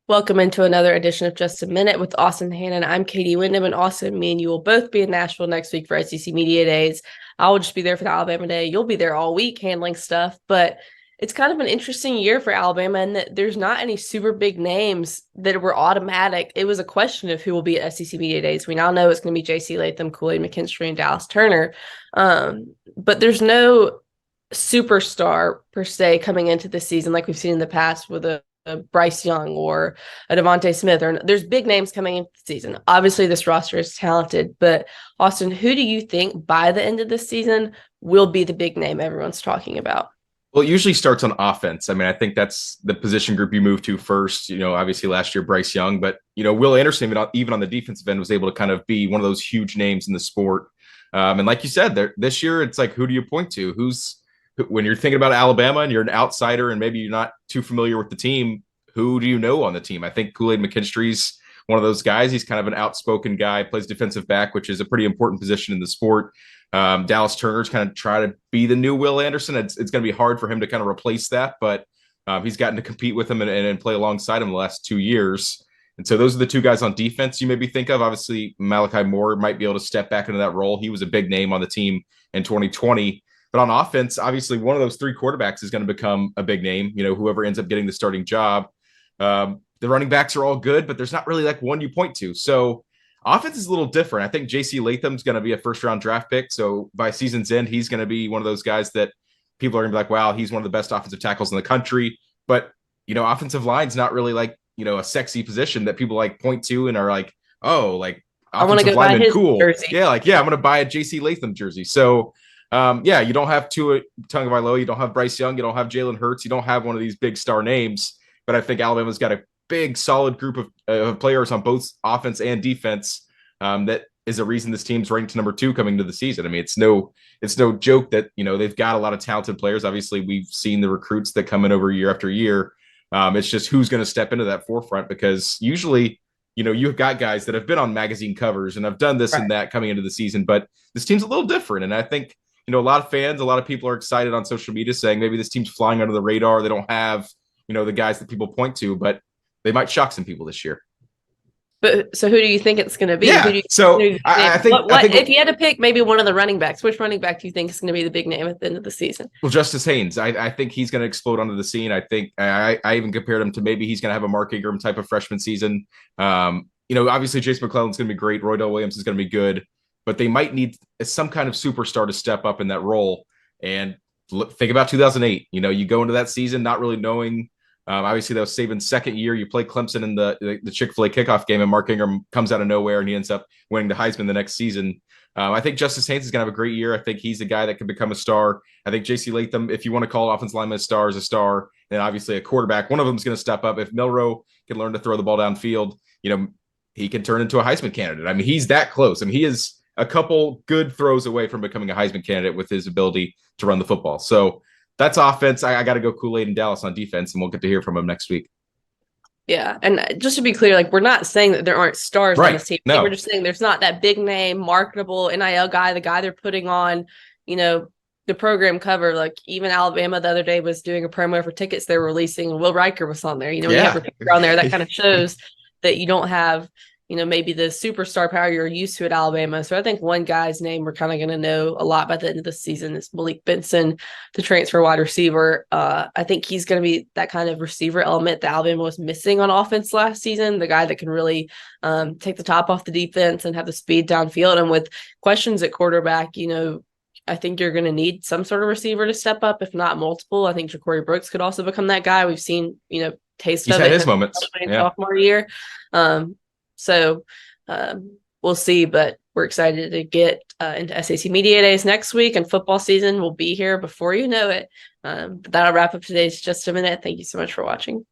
Welcome into another edition of Just a Minute with Austin Hannon. I'm Katie Windham, and Austin, me and you will both be in Nashville next week for SEC Media Days. I will just be there for the Alabama Day. You'll be there all week handling stuff, but it's kind of an interesting year for Alabama in that there's not any super big names that were automatic. It was a question of who will be at SEC Media Days. We now know it's going to be J.C. Latham, Kool-Aid McKinstry, and Dallas Turner, but there's no superstar per se coming into this season like we've seen in the past with a Bryce Young or a Devontae Smith, or there's big names coming into the season. Obviously, this roster is talented, but Austin, who do you think by the end of this season will be the big name everyone's talking about? Well, it usually starts on offense. I mean, I think that's the position group you move to first. Obviously last year, Bryce Young, but, Will Anderson, even on the defensive end, was able to kind of be one of those huge names in the sport. And like you said, this year, it's like, who do you point to? When you're thinking about Alabama and you're an outsider and maybe you're not too familiar with the team, who do you know on the team? I think Kool-Aid McKinstry's one of those guys. He's kind of an outspoken guy, plays defensive back, which is a pretty important position in the sport. Dallas Turner's kind of try to be the new Will Anderson. It's going to be hard for him to kind of replace that, but he's gotten to compete with him and play alongside him the last 2 years. And so those are the two guys on defense you maybe think of. Obviously, Malachi Moore might be able to step back into that role. He was a big name on the team in 2020. But on offense, obviously, one of those three quarterbacks is going to become a big name, whoever ends up getting the starting job. The running backs are all good, but there's not really like one you point to. So offense is a little different. I think J.C. Latham's going to be a first-round draft pick. So by season's end, he's going to be one of those guys that people are going to be like, wow, he's one of the best offensive tackles in the country. But, offensive line's not really like, a sexy position that people like point to and are like, oh, like I want to offensive go buy lineman, his cool. jersey. Yeah, I'm going to buy a J.C. Latham jersey. So, you don't have Tua Tagovailoa, you don't have Bryce Young, you don't have Jalen Hurts, you don't have one of these big star names. But I think Alabama's got a big, solid group of players on both offense and defense that is a reason this team's ranked number 2 coming to the season. I mean, it's no joke that they've got a lot of talented players. Obviously, we've seen the recruits that come in over year after year. It's just who's going to step into that forefront, because usually, you've got guys that have been on magazine covers and have done this and that coming into the season, but this team's a little different. And I think, a lot of fans, a lot of people are excited on social media saying maybe this team's flying under the radar. They don't have, the guys that people point to, but they might shock some people this year. But so who do you think it's going to be? Yeah. I think if you had to pick maybe one of the running backs, which running back do you think is going to be the big name at the end of the season? Well, Justice Haynes, I think he's going to explode onto the scene. I think I even compared him to maybe he's going to have a Mark Ingram type of freshman season. Obviously Jace McClellan's going to be great. Roydell Williams is going to be good, but they might need some kind of superstar to step up in that role. And think about 2008. You go into that season not really knowing. Obviously, that was Saban's second year. You play Clemson in the Chick-fil-A kickoff game, and Mark Ingram comes out of nowhere, and he ends up winning the Heisman the next season. I think Justice Haynes is going to have a great year. I think he's a guy that can become a star. I think J.C. Latham, if you want to call offensive lineman a star, is a star. And obviously a quarterback, one of them is going to step up. If Milroe can learn to throw the ball downfield, he can turn into a Heisman candidate. I mean, he's that close. I mean, he is a couple good throws away from becoming a Heisman candidate with his ability to run the football. So that's offense. I got to go Kool-Aid and Dallas on defense, and we'll get to hear from him next week. Yeah, and just to be clear, like, we're not saying that there aren't stars on this team. No. We're just saying there's not that big name, marketable NIL guy, the guy they're putting on, the program cover. Like, even Alabama the other day was doing a promo for tickets they were releasing, and Will Riker was on there. When you have a picture on there, that kind of shows that you don't have maybe the superstar power you're used to at Alabama. So I think one guy's name we're kind of going to know a lot by the end of the season is Malik Benson, the transfer wide receiver. I think he's going to be that kind of receiver element that Alabama was missing on offense last season, the guy that can really take the top off the defense and have the speed downfield. And with questions at quarterback, I think you're going to need some sort of receiver to step up, if not multiple. I think Ja'Cory Brooks could also become that guy. We've seen, taste He's of had it. his moments. Sophomore year. So we'll see, but we're excited to get into SEC Media Days next week, and football season will be here before you know it. But that'll wrap up today's Just a Minute. Thank you so much for watching.